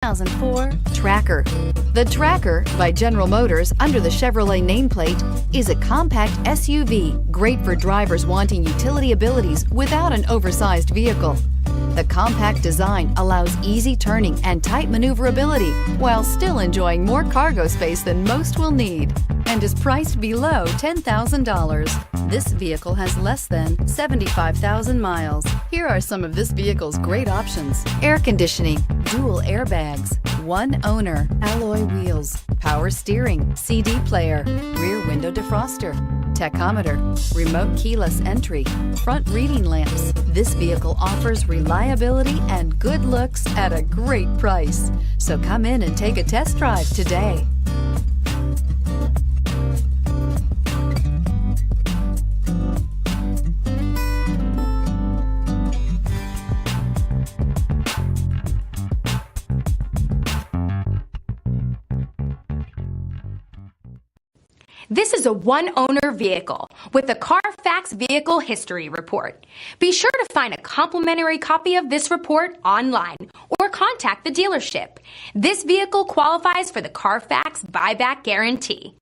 2004 Tracker. The Tracker by General Motors under the Chevrolet nameplate is a compact SUV, great for drivers wanting utility abilities without an oversized vehicle. The compact design allows easy turning and tight maneuverability while still enjoying more cargo space than most will need, and is priced below $10,000. This vehicle has less than 75,000 miles. Here are some of this vehicle's great options: air conditioning, dual airbags, one owner, alloy wheels, power steering, CD player, rear window defroster, tachometer, remote keyless entry, front reading lamps. This vehicle offers reliability and good looks at a great price. So come in and take a test drive today. This is a one-owner vehicle with a Carfax Vehicle History Report. Be sure to find a complimentary copy of this report online or contact the dealership. This vehicle qualifies for the Carfax Buyback Guarantee.